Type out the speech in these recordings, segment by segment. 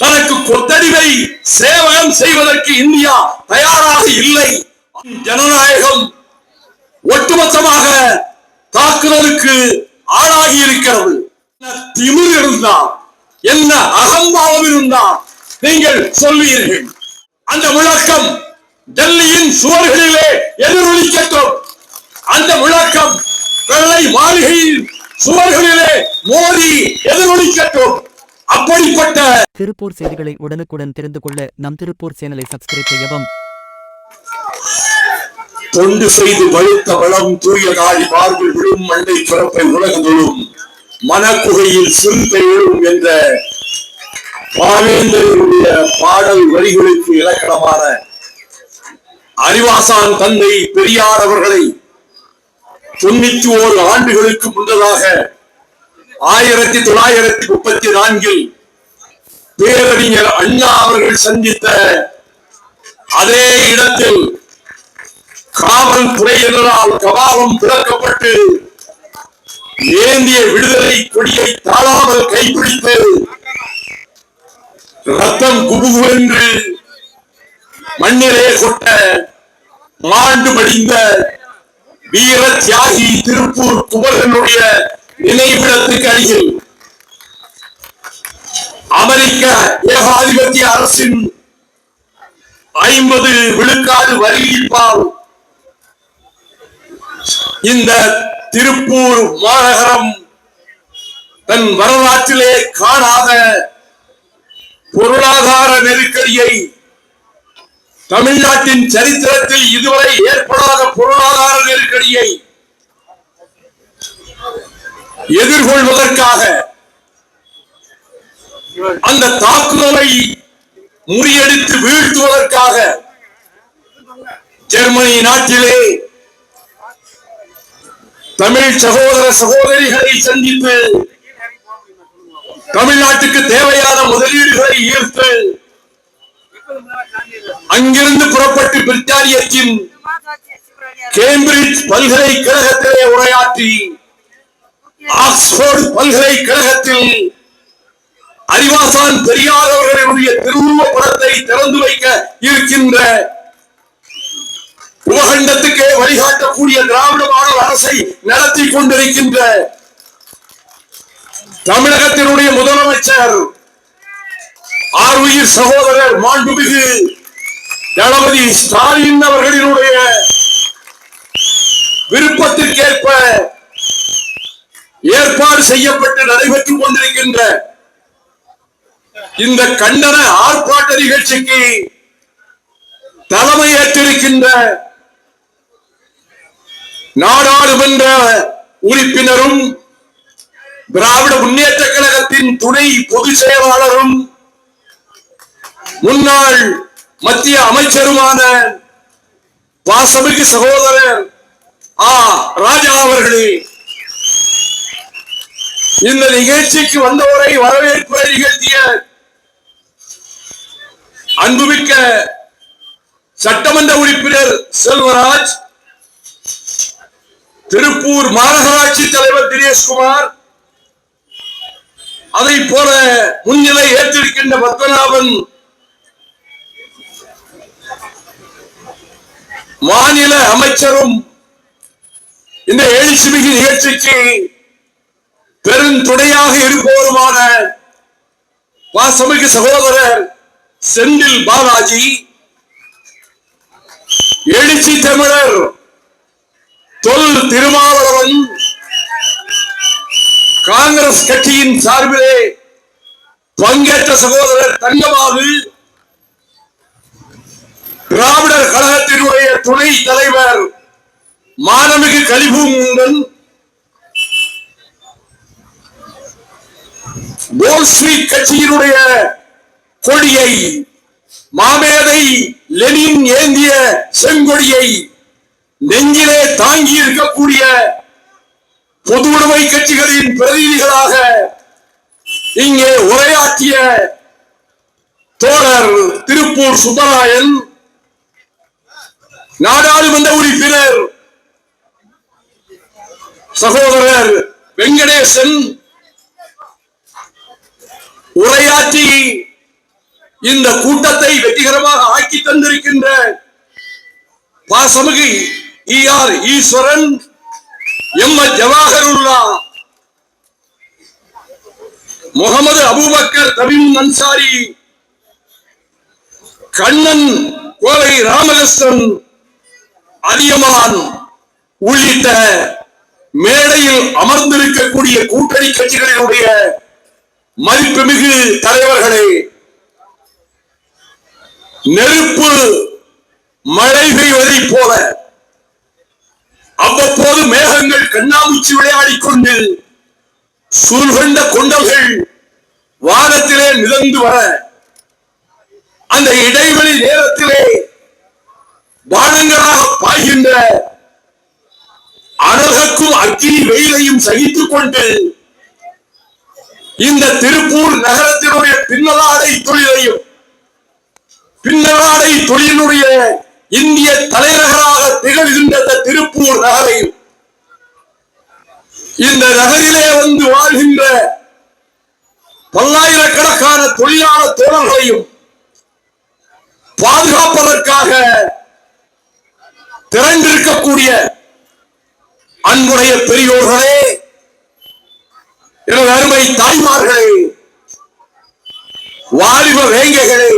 தனக்கு கொத்தடிமை சேவகம் செய்வதற்கு இந்தியா தயாராக இல்லை. ஜனநாயகம் ஒட்டுமொத்தமாக தாக்குதலுக்கு ஆளாகி இருக்கிறது. திமிர் இருந்தா என்ன அகம்பாவம் இருந்தா நீங்கள் சொல்வீர்கள். அந்த முழக்கம் டெல்லியின் சுவர்களிலே எதிரொலிக்கட்டும். அந்த முழக்கம் வெள்ளை மாளிகையின் சுவர்களிலே மோதி எதிரொலிக்கட்டும். அப்படிப்பட்ட திருப்பூர் செய்திகளை உடனுக்குடன் தெரிந்து கொள்ள நம் திருப்பூர் சேனலை சப்ஸ்கிரைப் செய்யவும். தொண்டு செய்து வலுத்த வளம் தூய காழி மார்பில் விழும் மண்டை பிறப்பை உலகந்தொழும் மனக்குகையில் சிறுத்தை விழும் என்ற பாவேந்தருடைய பாடல் வரிகளுக்கு இலக்கணமான அறிவாசான் தந்தை பெரியார் அவர்களை 91 ஆண்டுகளுக்கு முன்னதாக 1934 பேரறிஞர் அண்ணா அவர்கள் சந்தித்த அதே இடத்தில் காவல்துறையினரால் கபாலம் திறக்கப்பட்டு ஏந்திய விடுதலை கொடியை தாழாமல் கைப்பிடித்து ரத்தம் குபுகுவென்று மண்ணிலே கொட்ட மாண்டு மடிந்த வீர தியாகி திருப்பூர் குமரனுடைய நினைவிடத்துக்கு அருகில் அமெரிக்க ஏகாதிபத்திய அரசின் 50 விழுக்காடு வரியிப்பால் இந்த திருப்பூர் மாநகரம் தன் வரலாற்றிலே காணாத பொருளாதார நெருக்கடியை, தமிழ்நாட்டின் சரித்திரத்தில் இதுவரை ஏற்படாத பொருளாதார நெருக்கடியை எதிர்கொள்வதற்காக அந்த தாக்குதலை முறியடித்து வீழ்த்துவதற்காக ஜெர்மனி நாட்டிலே தமிழ் சகோதர சகோதரிகளை சந்தித்து தமிழ்நாட்டுக்கு தேவையான முதலீடுகளை ஈர்த்து அங்கிருந்து புறப்பட்டு பிரித்தானியத்தின் கேம்பிரிட்ஜ் பல்கலைக்கழகத்திலே உரையாற்றி ஆக்ஸ்போர்ட் பல்கலைக்கழகத்தில் அறிவாசான் பெரியார் அவர்களுடைய திருவுருவ படத்தை திறந்து வைக்க இருக்கின்ற உபகண்டத்துக்கே வழிகாட்டக்கூடிய திராவிட மாடல் அரசை நடத்தி கொண்டிருக்கின்ற தமிழகத்தினுடைய முதலமைச்சர் ஆர்வீர் சகோதரர் மாண்புமிகு தளபதி ஸ்டாலின் அவர்களினுடைய விருப்பத்திற்கேற்ப ஏற்பாடு செய்யப்பட்டு நடைபெற்றுக் கொண்டிருக்கின்ற இந்த கண்டன ஆர்ப்பாட்ட நிகழ்ச்சிக்கு தலைமையேற்றிருக்கின்ற நாடாளுமன்ற உறுப்பினரும் திராவிட முன்னேற்ற கழகத்தின் துணை பொதுச் செயலாளரும் முன்னாள் மத்திய அமைச்சருமான பாசமிகு சகோதரர் ராஜா அவர்களே, இந்த நிகழ்ச்சிக்கு வந்தவரை வரவேற்பை நிகழ்த்திய அன்புமிக்க சட்டமன்ற உறுப்பினர் செல்வராஜ், திருப்பூர் மாநகராட்சி தலைவர் தினேஷ்குமார், அதை போல முன்னிலை ஏற்றிருக்கின்ற பத்மநாபன், மாநில அமைச்சரும் இந்த எழுச்சிமிகு நிகழ்ச்சிக்கு பெருந்துணையாக இருப்பவருமான பாசமிகு சகோதரர் செந்தில் பாலாஜி, எழுச்சி தமிழர் தொல் திருமாவளவன், காங்கிரஸ் கட்சியின் சார்பிலே பங்கேற்ற சகோதரர் தங்கபாபு, திராவிடர் கழகத்தினுடைய துணை தலைவர் மானமிகு கலிபூமுந்தன், போல்ஸ்வீக் கட்சியினுடைய கொடியை, மாமேதை லெனின் ஏந்திய செங்கொடியை நெஞ்சிலே தாங்கி இருக்கக்கூடிய பொது உடைமை கட்சிகளின் பிரதிநிதிகளாக இங்கே உரையாற்றிய தோழர் திருப்பூர் சுப்பராயன், நாடாளுமன்ற உறுப்பினர் சகோதரர் வெங்கடேசன் உரையாற்றி இந்த கூட்டத்தை வெற்றிகரமாக ஆக்கி தந்திருக்கின்ற பாசமிகு ஈஆர் ஈஸ்வரன், எம்.எஸ். ஜவாஹருல்லா, முகமது அபூபக்கர் தமீம் அன்சாரி, கண்ணன் கோவை ராமகிருஷ்ணன், அதியமான் உள்ளிட்ட மேடையில் அமர்ந்திருக்கக்கூடிய கூட்டணி கட்சிகளினுடைய மதிப்புமிகு தலைவர்களே, நெருப்பு மழை பெய்வதை போல அவ்வப்போது மேகங்கள் கண்ணாமூச்சி விளையாடிக் கொண்டு சூழ்கொண்ட கொண்டல்கள் வானத்திலே மிதந்து வர, அந்த இடைவெளி நேரத்திலே பானங்களாக பாய்கின்ற அனலுக்கும் அக்கினி வெயிலையும் சகித்துக் கொண்டு இந்த திருப்பூர் நகரத்தினுடைய பின்னலாடை தொழிலையும், பின்னலாடை தொழிலுடைய இந்திய தலைநகராக திகழ்கின்ற திருப்பூர் நகரையும், இந்த நகரிலே வந்து வாழ்கின்ற பல்லாயிரக்கணக்கான தொழிலாளர் தோழர்களையும் பாதுகாப்பதற்காக திரண்டிருக்கக்கூடிய அன்புடைய பெரியோர்களே, எனது அருமை தாய்மார்களே, வாலிப வேங்கைகளே,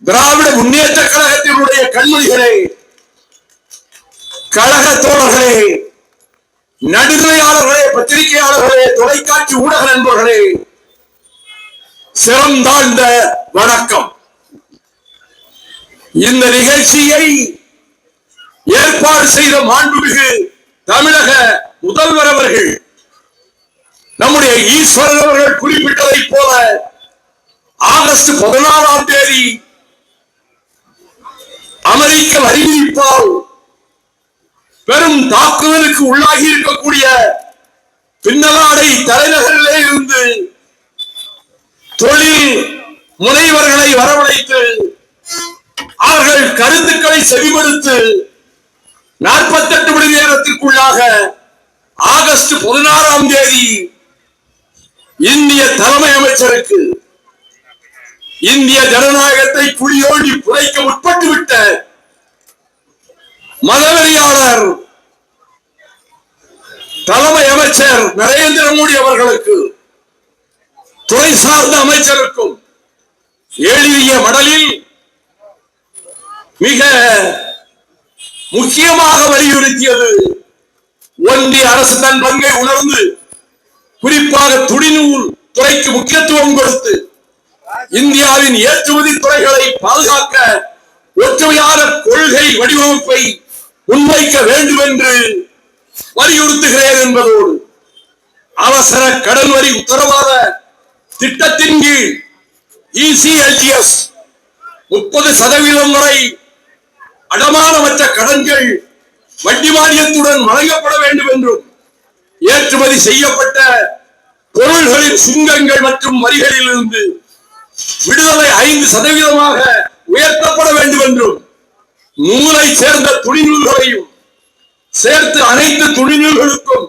திராவிட முன்னேற்ற கழகத்தினுடைய கண்மணிகளே, கழக தோழர்களே, நடுநிலையாளர்களே, பத்திரிகையாளர்களே, தொலைக்காட்சி ஊடக நண்பர்களே, சிறந்தாழ்ந்த வணக்கம். இந்த நிகழ்ச்சியை ஏற்பாடு செய்த மாண்புமிகு தமிழக முதல்வர் அவர்கள், நம்முடைய ஈஸ்வரன் அவர்கள் குறிப்பிட்டதைப் போல ஆகஸ்ட் 16ஆம் தேதி அமெரிக்க வரி விதிப்பால் பெரும் தாக்குதலுக்கு உள்ளாகி இருக்கக்கூடிய பின்னலாடை தலைநகரிலே இருந்து தொழில் முனைவர்களை வரவழைத்து அவர்கள் கருத்துக்களை செவிமடுத்து 48 மணி நேரத்திற்குள்ளாக ஆகஸ்ட் 16ஆம் தேதி இந்திய தலைமை அமைச்சருக்கு இந்திய ஜனநாயகத்தை புலியோடி புதைக்க முற்பட்டுவிட்ட மதவெறியாளர் தலைமை அமைச்சர் நரேந்திர மோடி அவர்களுக்கு, துறை சார்ந்த அமைச்சருக்கும் எழுதிய மடலில் மிக முக்கியமாக வலியுறுத்தியது, ஒன்றிய அரசு தன் பங்கை உணர்ந்து குறிப்பாக துணிநூல் துறைக்கு முக்கியத்துவம் கொடுத்து இந்தியாவின் ஏற்றுமதி துறைகளை பாதுகாக்க ஒற்றுமையான கொள்கை வடிவமைப்பை முன்வைக்க வேண்டும் என்று வலியுறுத்துகிறேன் என்பதோடு, அவசர கடன் வரி உத்தரவாத திட்டத்தின் கீழ் ECLGS 30% வரை அடமானமற்ற கடன்கள் வட்டி மானியத்துடன் வழங்கப்பட வேண்டும் என்றும், ஏற்றுமதி செய்யப்பட்ட பொருள்களின் சுங்கங்கள் மற்றும் வரிகளில் இருந்து விடுதலை 5% உயர்த்தப்பட வேண்டும் என்றும், நூலை சேர்ந்த துணிநூல்களையும் சேர்த்து அனைத்து துணிநூல்களுக்கும்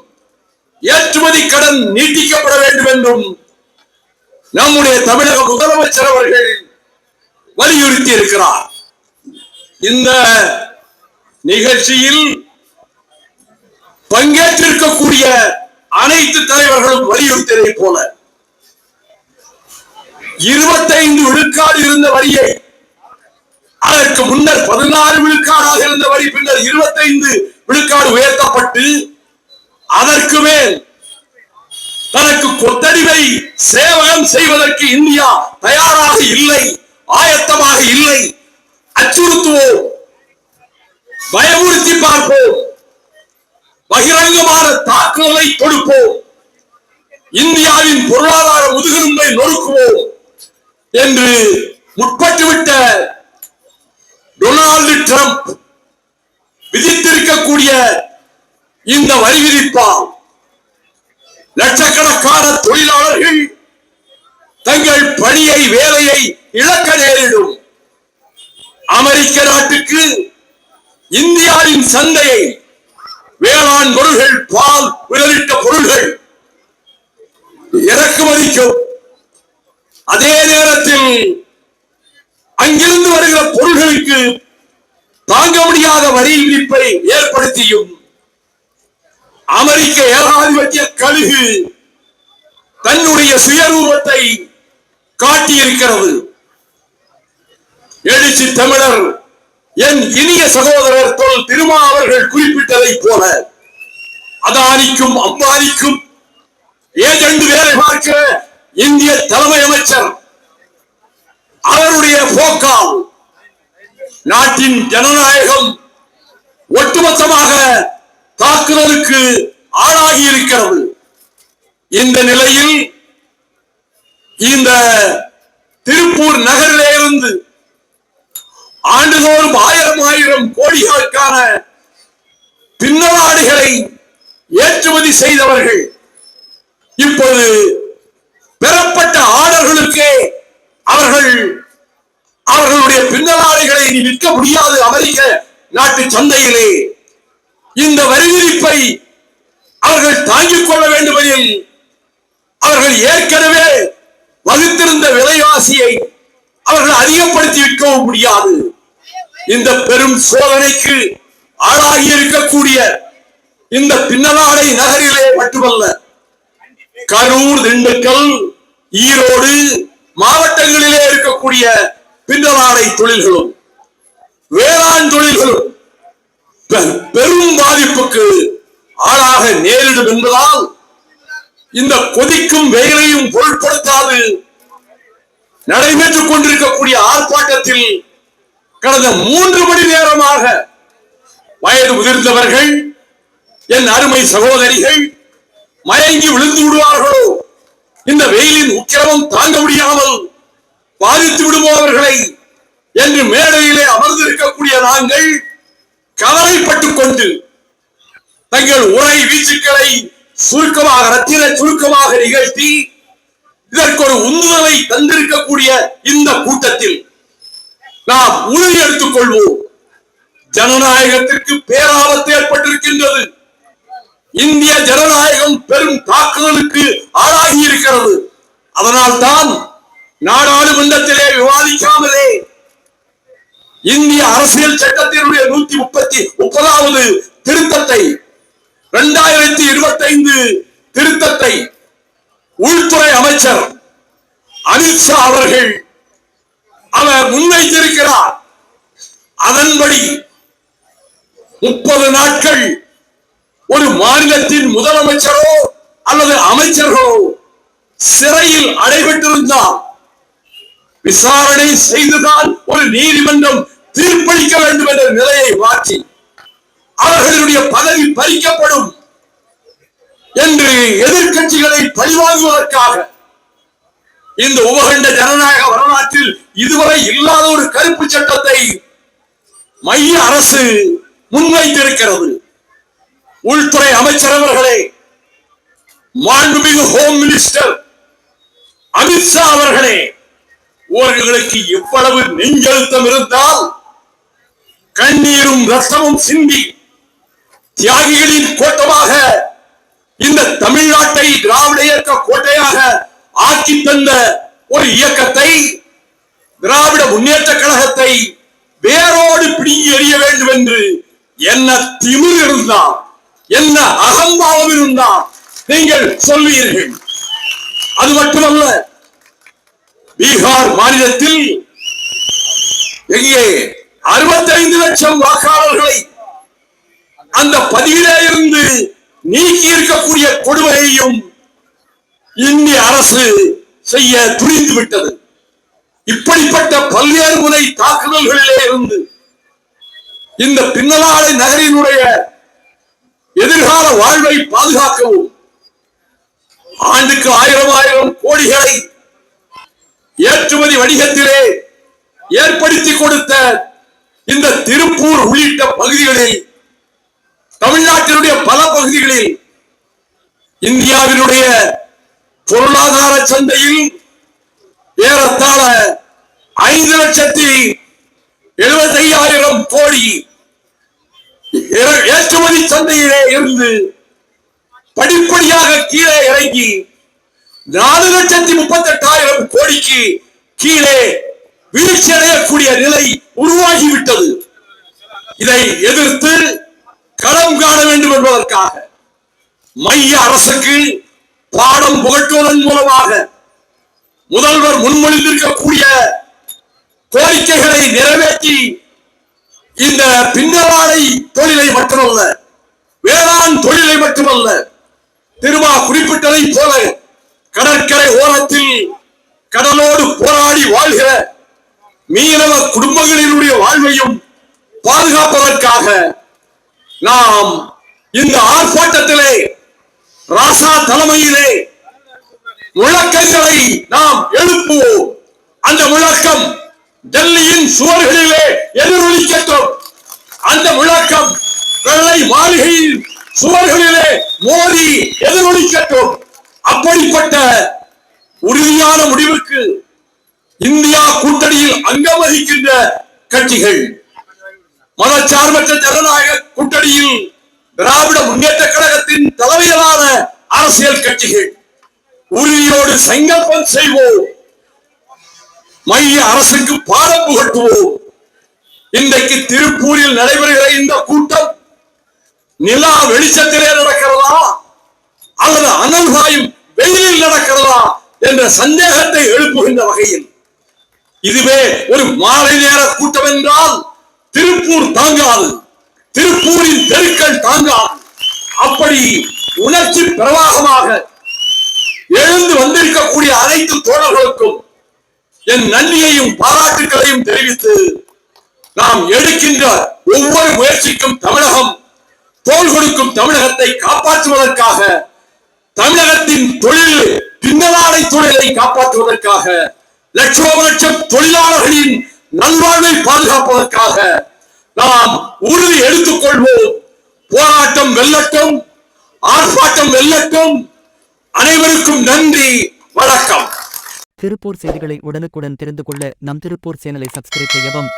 ஏற்றுமதி கடன் நீட்டிக்கப்பட வேண்டும் என்றும் நம்முடைய தமிழக முதலமைச்சர் அவர்கள் வலியுறுத்தி இருக்கிறார். இந்த நிகழ்ச்சியில் பங்கேற்றிருக்கக்கூடிய அனைத்து தலைவர்களும் வலியுறுத்தியதை போல 25 விழுக்காடு இருந்த வரியை, அதற்கு முன்னர் 16 விழுக்காடாக இருந்த வரி பின்னர் 25 விழுக்காடு உயர்த்தப்பட்டு, அதற்கு மேல் தனக்கு கொத்தடிமை சேவகம் செய்வதற்கு இந்தியா தயாராக இல்லை, ஆயத்தமாக இல்லை. அச்சுறுத்துவோம், பயமுறுத்தி பார்ப்போம், பகிரங்கமான தாக்குதலை தொடுப்போம், இந்தியாவின் பொருளாதார முதுகெலும்பை நொறுக்குவோம் என்று முற்பட்டுவிட்ட டொனால்டு டிரம்ப் விதித்திருக்கக்கூடிய இந்த வரி விதிப்பால் லட்சக்கணக்கான தொழிலாளர்கள் தங்கள் பணியை, வேலையை இழக்க நேரிடும். அமெரிக்க நாட்டுக்கு இந்தியாவின் சந்தையை வேளாண் பொருள்கள், பால் உள்ளிட்ட பொருள்கள் இறக்குமதிக்கும். அதே நேரத்தில் காரணத்தில் அங்கிருந்து வருகிற பொருள்களுக்கு தாங்க முடியாத வரி விதிப்பை ஏற்படுத்தியும் அமெரிக்க ஏகாதிபத்திய கழுகு தன்னுடைய சுயரூபத்தை காட்டியிருக்கிறது. எழுச்சி தமிழர் என் இனிய சகோதரர் தொல் திருமா அவர்கள் குறிப்பிட்டதைப் போல அதானிக்கும் அம்பானிக்கும் ஏஜெண்டு வேலை பார்க்கிற இந்திய தலைமை அமைச்சர் அவருடைய போக்கால் நாட்டின் ஜனநாயகம் ஒட்டுமொத்தமாக தாக்குதலுக்கு ஆளாகி இருக்கிறது. இந்த நிலையில் இந்த திருப்பூர் நகரிலே இருந்து ஆண்டுதோறும் ஆயிரம் கோடிகளுக்கான பின்னலாடைகளை ஏற்றுமதி செய்தவர்கள் இப்போது பெறப்பட்ட ஆர்டர்களுக்கே அவர்களுடைய பின்னலாடைகளை விற்க முடியாது. அமெரிக்க நாட்டு சந்தையிலே இந்த வரி விதிப்பை அவர்கள் தாங்கிக் கொள்ள வேண்டுமெனில் அவர்கள் ஏற்கனவே வகுத்திருந்த விலைவாசியை அவர்கள் அதிகப்படுத்தி விற்கவும் முடியாது. இந்த பெரும் சோதனைக்கு ஆளாகி இருக்கக்கூடிய இந்த பின்னலாடை நகரிலே மட்டுமல்ல, கரூர், திண்டுக்கல், ஈரோடு மாவட்டங்களிலே இருக்கக்கூடிய பின்னலாடை தொழில்களும் வேளாண் தொழில்களும் பெரும் பாதிப்புக்கு ஆளாக நேரிடும் என்பதால் இந்த கொதிக்கும் வெயிலையும் பொருட்படுத்தாது நடைபெற்றுக் கொண்டிருக்கக்கூடிய ஆர்ப்பாட்டத்தில் கடந்த 3 மணி நேரமாக வயது முதிர்ந்தவர்கள், என் அருமை சகோதரிகள் மயங்கி விழுந்து விடுவார்களோ, இந்த வெயிலின் உக்கிரமம் தாங்க முடியாமல் பாதித்து விடுபவர்களை என்று மேடையிலே அமர்ந்திருக்கக்கூடிய நாங்கள் கவலைப்பட்டுக் கொண்டு தங்கள் உரை வீச்சுக்களை சுருக்கமாக ரத்தின சுருக்கமாக நிகழ்த்தி இதற்கு ஒரு உந்துதலை தந்திருக்கக்கூடிய இந்த கூட்டத்தில் நாம் உறுதி எடுத்துக் கொள்வோம். ஜனநாயகத்திற்கு பேராபத்து ஏற்பட்டிருக்கின்றது. இந்திய ஜனநாயகம் பெரும் தாக்குதலுக்கு ஆளாகி இருக்கிறது. அதனால் தான் நாடாளுமன்றத்திலே விவாதிக்காமலே இந்திய அரசியல் சட்டத்தினுடைய 130வது திருத்தத்தை 2025 திருத்தத்தை உள்துறை அமைச்சர் அமித்ஷா அவர்கள் அவர் முன்வைத்திருக்கிறார். அதன்படி 30 நாட்கள் ஒரு மாநிலத்தின் முதலமைச்சரோ அல்லது அமைச்சர்களோ சிறையில் அடைபட்டிருந்தால் விசாரணை செய்துதான் ஒரு நீதிமன்றம் தீர்ப்பளிக்க வேண்டும் என்ற நிலையை மாற்றி அவர்களுடைய பதவி பறிக்கப்படும் என்று எதிர்க்கட்சிகளை பழிவாங்குவதற்காக இந்த உபகண்ட ஜனநாயக வரலாற்றில் இதுவரை இல்லாத ஒரு கருப்பு சட்டத்தை மைய அரசு முன்வைத்திருக்கிறது. உள்துறை அமைச்சர் அவர்களே, மாண்புமிகு ஹோம் மினிஸ்டர் அமித்ஷா அவர்களே, அவர்களுக்கு எவ்வளவு நெஞ்செழுத்தம் இருந்தால் கண்ணீரும் ரத்தமும் சிந்தி தியாகிகளின் கோட்டமாக இந்த தமிழ்நாட்டை திராவிட இயக்க கோட்டையாக ஆக்கி தந்த ஒரு இயக்கத்தை, திராவிட முன்னேற்ற கழகத்தை வேரோடு பிடுங்கி எறிய வேண்டும் என்று என்ன திமிர் இருந்தால், என்ன அகம்பாவம் இருந்தால் நீங்கள் சொல்வீர்கள். அது மட்டுமல்ல, பீகார் மாநிலத்தில் எங்கே 65 லட்சம் வாக்காளர்களை அந்த பதிவிலே இருந்து நீக்கி இருக்கக்கூடிய கொடுமையையும் இந்திய அரசு செய்ய துணிந்து விட்டது. இப்படிப்பட்ட பல்வேறு முறை தாக்குதல்களிலே இருந்து இந்த பின்னலாடை நகரினுடைய எதிர்கால வாழ்வை பாதுகாக்கவும் ஆண்டுக்கு 1000 கோடிகளை ஏற்றுமதி வணிகத்திலே ஏற்படுத்தி கொடுத்த இந்த திருப்பூர் உள்ளிட்ட பகுதிகளில், தமிழ்நாட்டினுடைய பல பகுதிகளில் இந்தியாவினுடைய பொருளாதார சந்தையில் ஏறத்தாழ 5,75,000 கோடி ஏற்றுமதி சந்தையிலே இருந்து படிப்படியாக கீழே இறங்கி 4,38,000 கோடிக்கு கீழே வீழ்ச்சி அடையக்கூடிய நிலை உருவாகிவிட்டது. இதை எதிர்த்து களம் காண வேண்டும் என்பதற்காக மைய அரசுக்கு பாடம் புகட்டுவதன் மூலமாக முதல்வர் முன்மொழிந்திருக்கக்கூடிய கோரிக்கைகளை நிறைவேற்றி இந்த பின்னலாடை தொழிலை மட்டுமல்ல, வேளாண் தொழிலை மட்டுமல்ல, திருமா குறிப்பிட்டதை போல கடற்கரை ஓரத்தில் கடலோடு போராடி வாழ்கிற மீனவ குடும்பங்களினுடைய வாழ்வையும் பாதுகாப்பதற்காக நாம் இந்த ஆர்ப்பாட்டத்திலே ராசா தலைமையிலே முழக்கங்களை நாம் எழுப்புவோம். அந்த முழக்கம் டெல்லியின் சுவர்களிலே எதிரொலிக்கட்டும். அந்த முழக்கம் வெள்ளை மாளிகையின் சுவர்களிலே மோதி எதிரொலிக்கட்டும். அப்படிப்பட்ட உறுதியான முடிவுக்கு இந்தியா கூட்டணியில் அங்கம் வகிக்கின்ற கட்சிகள், மதச்சார்பற்ற ஜனநாயக கூட்டணியில் திராவிட முன்னேற்ற கழகத்தின் தலைமையிலான அரசியல் கட்சிகள் உறுதியோடு சங்கல்பம் செய்வோம். மைய அரசுக்கு பாடம் புகட்டுவோம். இன்றைக்கு திருப்பூரில் நடைபெறுகிற இந்த கூட்டம் நிலா வெளிச்சத்திலே நடக்கிறதா அல்லது அனல் காயும் வெயிலில் நடக்கிறதா என்ற சந்தேகத்தை எழுப்புகின்ற வகையில் இதுவே ஒரு மாலை நேர கூட்டம் என்றால் திருப்பூர் தாங்காது, திருப்பூரின் தெருக்கள் தாங்காது. அப்படி உணர்ச்சி பிரவாகமாக எழுந்து வந்திருக்கக்கூடிய அனைத்து தோழர்களுக்கும் என் நன்றியையும் பாராட்டுகளையும் தெரிவித்து நாம் எடுக்கின்ற ஒவ்வொரு முயற்சிக்கும் தமிழகம் தோள் கொடுக்கும். தமிழகத்தை காப்பாற்றுவதற்காக, தமிழகத்தின் தொழில் பின்னலாடை தொழிலை காப்பாற்றுவதற்காக, லட்சோப லட்சம் தொழிலாளர்களின் நல்வாழ்வை பாதுகாப்பதற்காக நாம் உறுதி எடுத்துக் கொள்வோம். போராட்டம் வெல்லட்டும், ஆர்ப்பாட்டம் வெல்லட்டும். அனைவருக்கும் நன்றி, வணக்கம். திருப்பூர் செய்திகளை உடனுக்குடன் தெரிந்து கொள்ள நம் திருப்பூர் சேனலை சப்ஸ்கிரைப் செய்யவும்.